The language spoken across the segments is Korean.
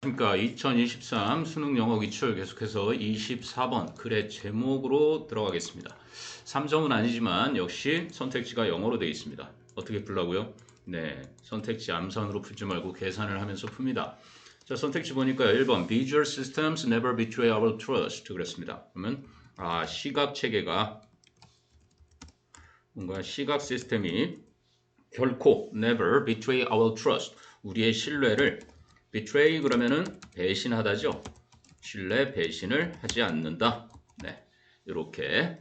그러니까 2023 수능 영어 기출 계속해서 24번 글의 제목으로 들어가겠습니다. 3점은 아니지만 역시 선택지가 영어로 되어 있습니다. 어떻게 풀라고요? 네, 선택지 암산으로 풀지 말고 계산을 하면서 풉니다. 자, 선택지 보니까 1번 Visual systems never betray our trust 그랬습니다. 그러면 시각 체계가 뭔가 시각 시스템이 결코 never betray our trust 우리의 신뢰를 betray 그러면은 배신하다죠. 신뢰 배신을 하지 않는다. 네, 이렇게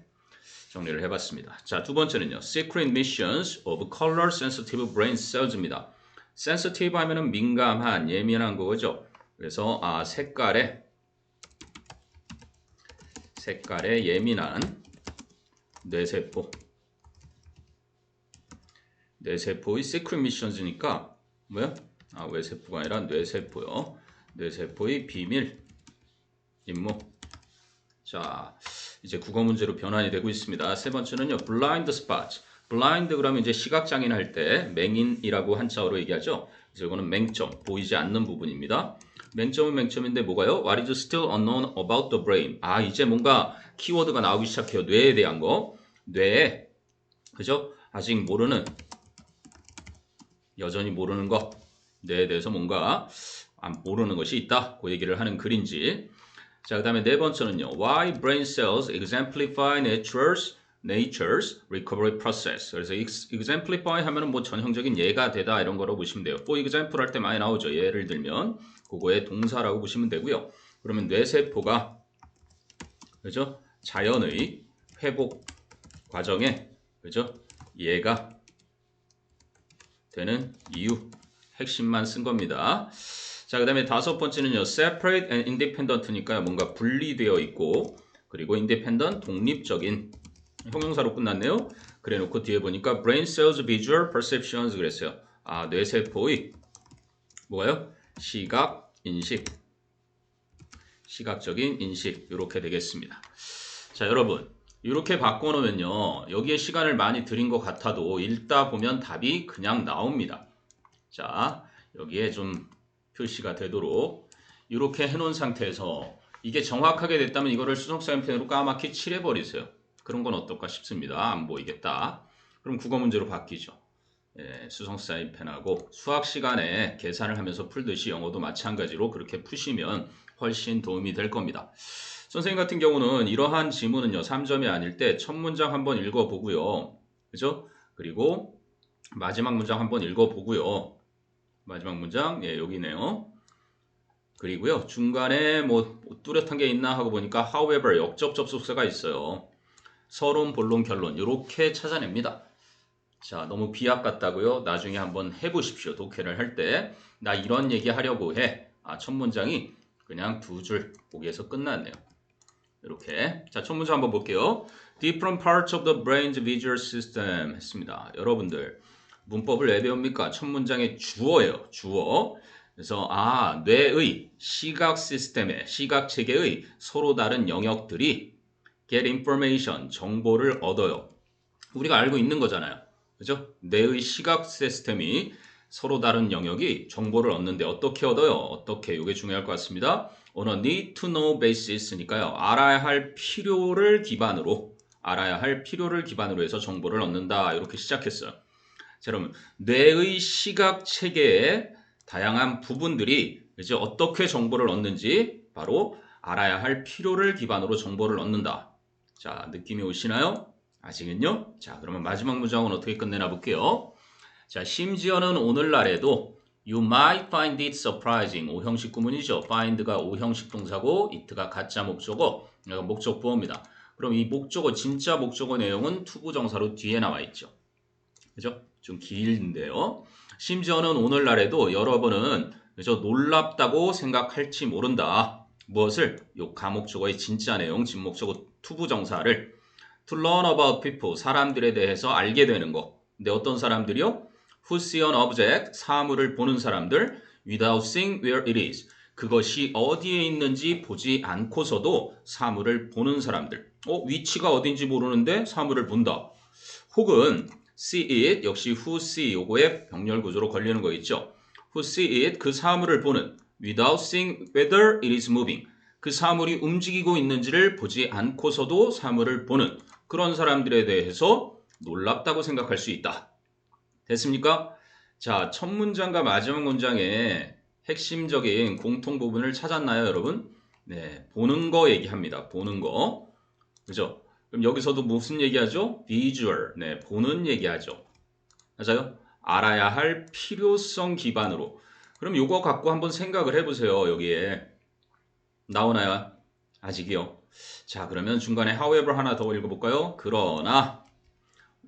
정리를 해봤습니다. 자, 두 번째는요. Secret missions of color sensitive brain cells입니다. sensitive 하면은 민감한, 예민한 거죠. 그래서 색깔에 예민한 뇌세포의 secret missions니까 뭐야? 외세포가 아니라 뇌세포요. 뇌세포의 비밀 임무. 자, 이제 국어 문제로 변환이 되고 있습니다. 세 번째는요. blind spot. blind 그러면 이제 시각장애인 할 때 맹인이라고 한자어로 얘기하죠. 그래서 이거는 맹점, 보이지 않는 부분입니다. 맹점은 맹점인데 뭐가요? What is still unknown about the brain? 이제 뭔가 키워드가 나오기 시작해요. 뇌에 대한 거. 뇌에, 그죠? 아직 모르는, 여전히 모르는 거. 뇌에 대해서 뭔가 모르는 것이 있다. 그 얘기를 하는 글인지. 자, 그 다음에 네 번째는요. Why brain cells exemplify nature's recovery process. 그래서 exemplify 하면은 뭐 전형적인 예가 되다 이런 거라고 보시면 돼요. For example 할 때 많이 나오죠. 예를 들면 그거의 동사라고 보시면 되고요. 그러면 뇌세포가 그죠? 자연의 회복 과정에 그죠? 예가 되는 이유 핵심만 쓴 겁니다. 자, 그 다음에 다섯 번째는요. separate and independent니까요. 뭔가 분리되어 있고 그리고 independent, 독립적인 형용사로 끝났네요. 그래 놓고 뒤에 보니까 brain cells visual perceptions 그랬어요. 뇌세포의 뭐가요? 시각, 인식, 시각적인 인식 이렇게 되겠습니다. 자, 여러분 이렇게 바꿔놓으면요. 여기에 시간을 많이 들인 것 같아도 읽다 보면 답이 그냥 나옵니다. 자, 여기에 좀 표시가 되도록 이렇게 해놓은 상태에서 이게 정확하게 됐다면 이거를 수성사인펜으로 까맣게 칠해버리세요. 그런 건 어떨까 싶습니다. 안 보이겠다. 그럼 국어 문제로 바뀌죠. 수성사인펜하고 수학 시간에 계산을 하면서 풀듯이 영어도 마찬가지로 그렇게 푸시면 훨씬 도움이 될 겁니다. 선생님 같은 경우는 이러한 지문은요. 3점이 아닐 때 첫 문장 한번 읽어보고요. 그죠? 그리고 마지막 문장 한번 읽어보고요. 마지막 문장, 여기네요. 그리고요, 중간에 뭐 뚜렷한 게 있나 하고 보니까 however, 역접 접속사가 있어요. 서론, 본론, 결론 이렇게 찾아냅니다. 자, 너무 비약 같다고요? 나중에 한번 해보십시오. 독해를 할 때. 나 이런 얘기 하려고 해. 첫 문장이 그냥 두 줄 거기에서 끝났네요. 이렇게. 자, 첫 문장 한번 볼게요. Different parts of the brain's visual system 했습니다. 여러분들 문법을 왜 배웁니까? 첫 문장의 주어예요. 주어. 그래서 뇌의 시각 시스템의 시각 체계의 서로 다른 영역들이 get information 정보를 얻어요. 우리가 알고 있는 거잖아요. 그죠? 뇌의 시각 시스템이 서로 다른 영역이 정보를 얻는데 어떻게 얻어요? 어떻게? 이게 중요할 것 같습니다. on a need to know basis니까요. 알아야 할 필요를 기반으로 해서 정보를 얻는다. 이렇게 시작했어요. 자, 여러분, 뇌의 시각 체계의 다양한 부분들이 이제 어떻게 정보를 얻는지 바로 알아야 할 필요를 기반으로 정보를 얻는다. 자, 느낌이 오시나요? 아직은요? 자, 그러면 마지막 문장은 어떻게 끝내나 볼게요. 자, 심지어는 오늘날에도 You might find it surprising. 5형식 구문이죠. find가 5형식 동사고 it가 가짜 목적어, 목적 부호입니다. 그럼 이 목적어, 진짜 목적어 내용은 투부정사로 뒤에 나와 있죠. 그죠? 좀 길인데요. 심지어는 오늘날에도 여러분은 그죠? 놀랍다고 생각할지 모른다. 무엇을? 요 가목적어의 진짜 내용, 진목적어 투부정사를 to learn about people, 사람들에 대해서 알게 되는 거. 근데 어떤 사람들이요? who see an object, 사물을 보는 사람들 without seeing where it is. 그것이 어디에 있는지 보지 않고서도 사물을 보는 사람들. 위치가 어딘지 모르는데 사물을 본다. 혹은 see it, 역시 who see, 요거에 병렬 구조로 걸리는 거 있죠. who see it, 그 사물을 보는 without seeing whether it is moving. 그 사물이 움직이고 있는지를 보지 않고서도 사물을 보는 그런 사람들에 대해서 놀랍다고 생각할 수 있다. 됐습니까? 자, 첫 문장과 마지막 문장의 핵심적인 공통 부분을 찾았나요, 여러분? 네, 보는 거 얘기합니다. 보는 거. 그죠? 그럼 여기서도 무슨 얘기하죠? visual. 네, 보는 얘기하죠. 맞아요? 알아야 할 필요성 기반으로. 그럼 요거 갖고 한번 생각을 해보세요. 여기에. 나오나요? 아직이요. 자, 그러면 중간에 however 하나 더 읽어볼까요? 그러나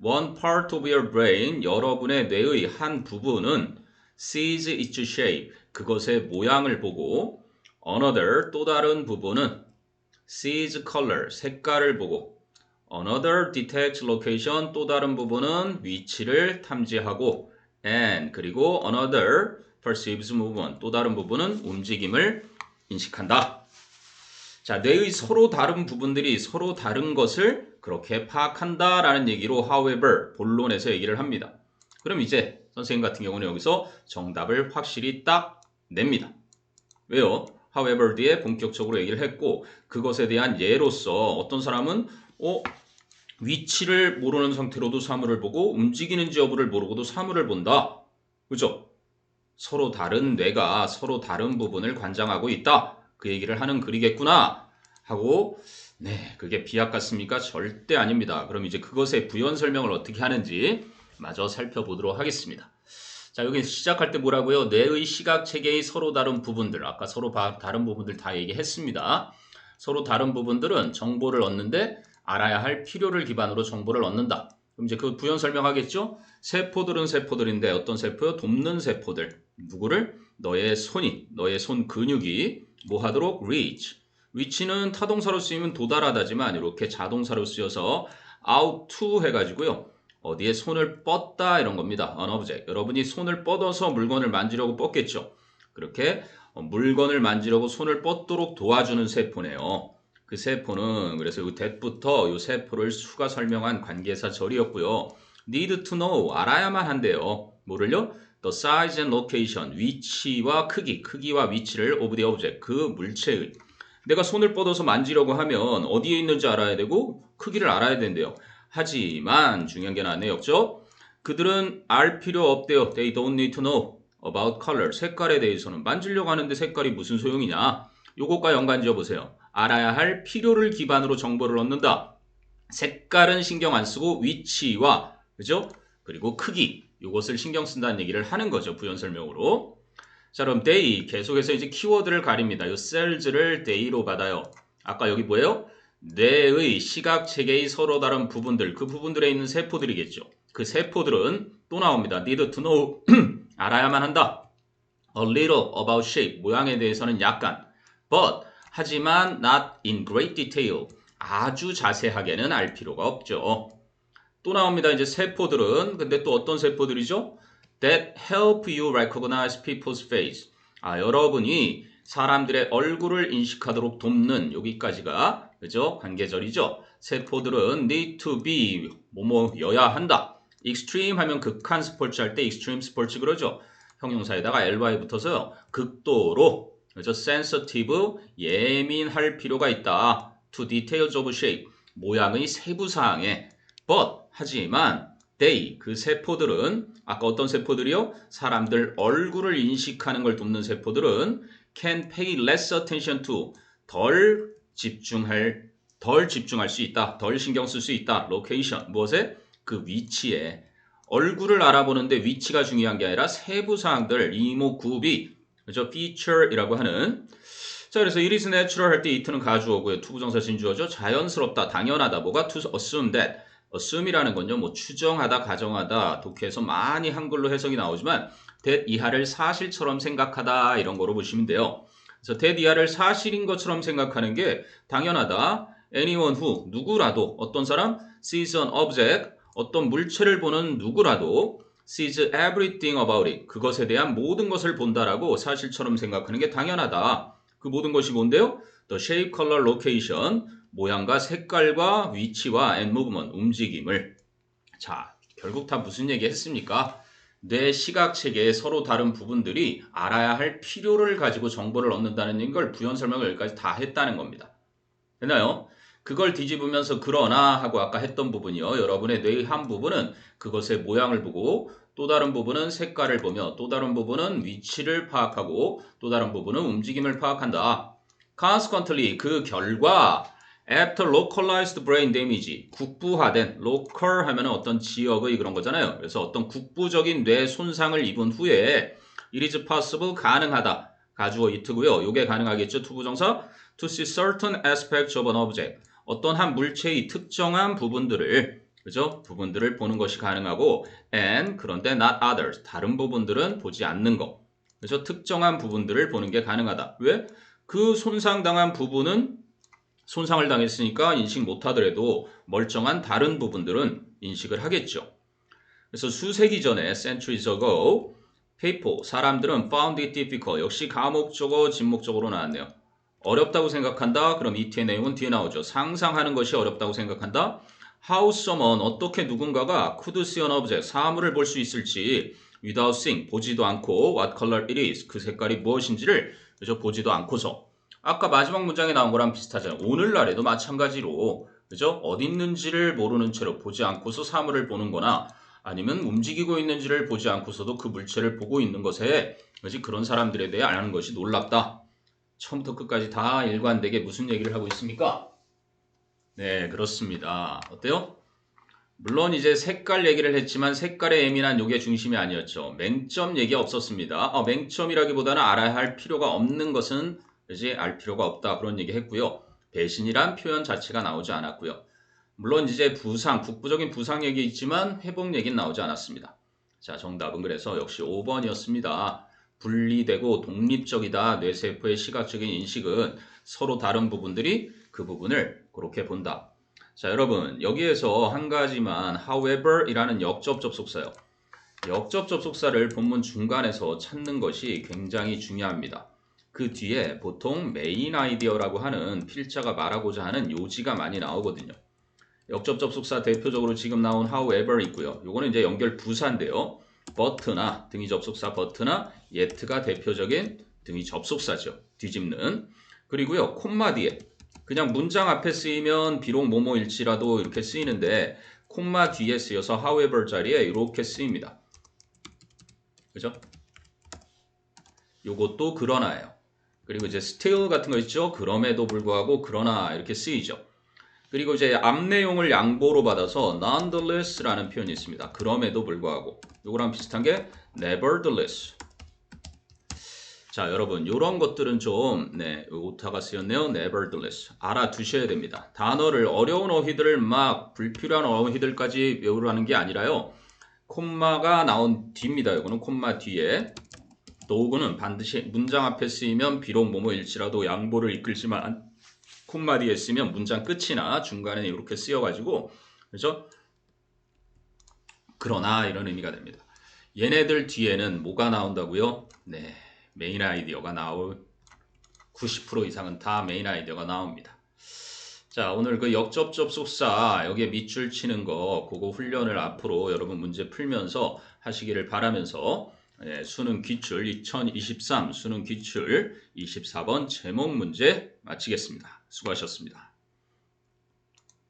one part of your brain, 여러분의 뇌의 한 부분은 sees its shape, 그것의 모양을 보고 another, 또 다른 부분은 sees color, 색깔을 보고 another detects location, 또 다른 부분은 위치를 탐지하고 and, 그리고 another perceives movement, 또 다른 부분은 움직임을 인식한다. 자, 뇌의 서로 다른 부분들이 서로 다른 것을 그렇게 파악한다라는 얘기로 however, 본론에서 얘기를 합니다. 그럼 이제 선생님 같은 경우는 여기서 정답을 확실히 딱 냅니다. 왜요? however 뒤에 본격적으로 얘기를 했고 그것에 대한 예로서 어떤 사람은 위치를 모르는 상태로도 사물을 보고 움직이는지 여부를 모르고도 사물을 본다. 그죠? 서로 다른 뇌가 서로 다른 부분을 관장하고 있다. 그 얘기를 하는 글이겠구나 하고 네, 그게 비약 같습니까? 절대 아닙니다. 그럼 이제 그것의 부연 설명을 어떻게 하는지 마저 살펴보도록 하겠습니다. 자, 여기 시작할 때 뭐라고요? 뇌의 시각 체계의 서로 다른 부분들, 아까 서로 다른 부분들 다 얘기했습니다. 서로 다른 부분들은 정보를 얻는데 알아야 할 필요를 기반으로 정보를 얻는다. 그럼 이제 그 부연 설명하겠죠? 세포들은 세포들인데 어떤 세포요? 돕는 세포들. 누구를? 너의 손이, 너의 손 근육이 뭐 하도록? reach. reach는 타동사로 쓰이면 도달하다지만 이렇게 자동사로 쓰여서 out to 해가지고요. 어디에 손을 뻗다 이런 겁니다. an object. 여러분이 손을 뻗어서 물건을 만지려고 뻗겠죠. 그렇게 물건을 만지려고 손을 뻗도록 도와주는 세포네요. 그 세포는 그래서 이 that부터 이 세포를 수가 설명한 관계사 절이었고요. need to know 알아야만 한대요. 뭐를요? the size and location 위치와 크기와 위치를 of the object 그 물체의 내가 손을 뻗어서 만지려고 하면 어디에 있는지 알아야 되고 크기를 알아야 된대요. 하지만 중요한 게 나왔네요. 없죠? 그들은 알 필요 없대요. They don't need to know about color. 색깔에 대해서는 만지려고 하는데 색깔이 무슨 소용이냐. 요것과 연관 지어보세요. 알아야 할 필요를 기반으로 정보를 얻는다. 색깔은 신경 안 쓰고 위치와 그죠? 그리고 크기 요것을 신경 쓴다는 얘기를 하는 거죠. 부연 설명으로. 자, 그럼 they 계속해서 이제 키워드를 가립니다. 이 cells를 they로 받아요. 아까 여기 뭐예요? 뇌의 시각 체계의 서로 다른 부분들, 그 부분들에 있는 세포들이겠죠. 그 세포들은 또 나옵니다. need to know 알아야만 한다. a little about shape 모양에 대해서는 약간 but 하지만 not in great detail 아주 자세하게는 알 필요가 없죠. 또 나옵니다. 이제 세포들은 근데 또 어떤 세포들이죠? That help you recognize people's face. 여러분이 사람들의 얼굴을 인식하도록 돕는 여기까지가 그죠? 관계절이죠. 세포들은 need to be 뭐뭐여야 한다. extreme 하면 극한 스포츠 할 때 extreme 스포츠 그러죠. 형용사에다가 ly 붙어서요. 극도로 그죠? sensitive 예민할 필요가 있다. to details of shape 모양의 세부 사항에 but 하지만 they 그 세포들은 아까 어떤 세포들이요? 사람들 얼굴을 인식하는 걸 돕는 세포들은 can pay less attention to 덜 집중할 수 있다. 덜 신경 쓸 수 있다. location 무엇에? 그 위치에 얼굴을 알아보는데 위치가 중요한 게 아니라 세부 사항들 이목구비 그죠? feature이라고 하는 자 그래서 it is natural 할 때 it는 가주어고요. 투부정사 진주어죠. 자연스럽다, 당연하다. 뭐가 to assume that assume이라는 건요, 뭐 추정하다, 가정하다, 독해에서 많이 한글로 해석이 나오지만 that 이하를 사실처럼 생각하다 이런 거로 보시면 돼요. 그래서 that 이하를 사실인 것처럼 생각하는 게 당연하다. anyone who 누구라도 어떤 사람 sees an object 어떤 물체를 보는 누구라도 sees everything about it 그것에 대한 모든 것을 본다라고 사실처럼 생각하는 게 당연하다. 그 모든 것이 뭔데요? The shape, color, location 모양과 색깔과 위치와 and movement 움직임을 자 결국 다 무슨 얘기 했습니까? 뇌 시각체계의 서로 다른 부분들이 알아야 할 필요를 가지고 정보를 얻는다는 걸 부연 설명을 여기까지 다 했다는 겁니다. 됐나요? 그걸 뒤집으면서 그러나 하고 아까 했던 부분이요. 여러분의 뇌의 한 부분은 그것의 모양을 보고 또 다른 부분은 색깔을 보며 또 다른 부분은 위치를 파악하고 또 다른 부분은 움직임을 파악한다. Consequently 그 결과 after localized brain damage 국부화된 local 하면 어떤 지역의 그런 거잖아요. 그래서 어떤 국부적인 뇌 손상을 입은 후에 it is possible 가능하다. 가주어 it고요. 요게 가능하겠죠. 투부정사 to see certain aspects of an object 어떤 한 물체의 특정한 부분들을 그죠? 부분들을 보는 것이 가능하고 and 그런데 not others 다른 부분들은 보지 않는 거 그죠? 특정한 부분들을 보는 게 가능하다. 왜? 그 손상당한 부분은 손상을 당했으니까 인식 못하더라도 멀쩡한 다른 부분들은 인식을 하겠죠. 그래서 수세기 전에 centuries ago people 사람들은 found it difficult 역시 가목적어 진목적으로 나왔네요. 어렵다고 생각한다. 그럼 이트의 내용은 뒤에 나오죠. 상상하는 것이 어렵다고 생각한다. How someone 어떻게 누군가가 could see an object 사물을 볼 수 있을지 without seeing 보지도 않고 what color it is 그 색깔이 무엇인지를 그죠 보지도 않고서 아까 마지막 문장에 나온 거랑 비슷하잖아요. 오늘날에도 마찬가지로 그죠 어디 있는지를 모르는 채로 보지 않고서 사물을 보는 거나 아니면 움직이고 있는지를 보지 않고서도 그 물체를 보고 있는 것에 그런 사람들에 대해 아는 것이 놀랍다. 처음부터 끝까지 다 일관되게 무슨 얘기를 하고 있습니까? 네, 그렇습니다. 어때요? 물론 이제 색깔 얘기를 했지만 색깔에 예민한 요게 중심이 아니었죠. 맹점 얘기 없었습니다. 맹점이라기보다는 알아야 할 필요가 없는 것은 이제 알 필요가 없다. 그런 얘기 했고요. 배신이란 표현 자체가 나오지 않았고요. 물론 이제 부상, 국부적인 부상 얘기 있지만 회복 얘기는 나오지 않았습니다. 자, 정답은 그래서 역시 5번이었습니다. 분리되고 독립적이다. 뇌세포의 시각적인 인식은 서로 다른 부분들이 그 부분을 그렇게 본다. 자, 여러분 여기에서 한 가지만 however 이라는 역접 접속사요. 역접 접속사를 본문 중간에서 찾는 것이 굉장히 중요합니다. 그 뒤에 보통 메인 아이디어라고 하는 필자가 말하고자 하는 요지가 많이 나오거든요. 역접 접속사 대표적으로 지금 나온 however 있고요. 요거는 이제 연결 부사인데요. but나 등위 접속사 but나 yet가 대표적인 등위 접속사죠. 뒤집는. 그리고요. 콤마 뒤에 그냥 문장 앞에 쓰이면 비록 뭐뭐일지라도 이렇게 쓰이는데 콤마 뒤에 쓰여서 however 자리에 이렇게 쓰입니다. 그죠? 요것도 그러나예요. 그리고 이제 still 같은 거 있죠? 그럼에도 불구하고 그러나 이렇게 쓰이죠. 그리고 이제 앞 내용을 양보로 받아서 nonetheless라는 표현이 있습니다. 그럼에도 불구하고. 요거랑 비슷한 게 nevertheless. 자, 여러분 이런 것들은 좀 오타가 쓰였네요. nevertheless. 알아두셔야 됩니다. 단어를 어려운 어휘들을 막 불필요한 어휘들까지 외우라는 게 아니라요. 콤마가 나온 뒤입니다. 이거는 콤마 뒤에. 도구는 반드시 문장 앞에 쓰이면 비록 뭐뭐일지라도 양보를 이끌지만 콤마 뒤에 쓰면 문장 끝이나 중간에 이렇게 쓰여가지고 그래서 그러나 이런 의미가 됩니다. 얘네들 뒤에는 뭐가 나온다고요? 네, 메인 아이디어가 나올 90% 이상은 다 메인 아이디어가 나옵니다. 자, 오늘 그 역접 접속사 여기에 밑줄 치는 거 그거 훈련을 앞으로 여러분 문제 풀면서 하시기를 바라면서 수능 기출 2023 수능 기출 24번 제목 문제 마치겠습니다. 수고하셨습니다.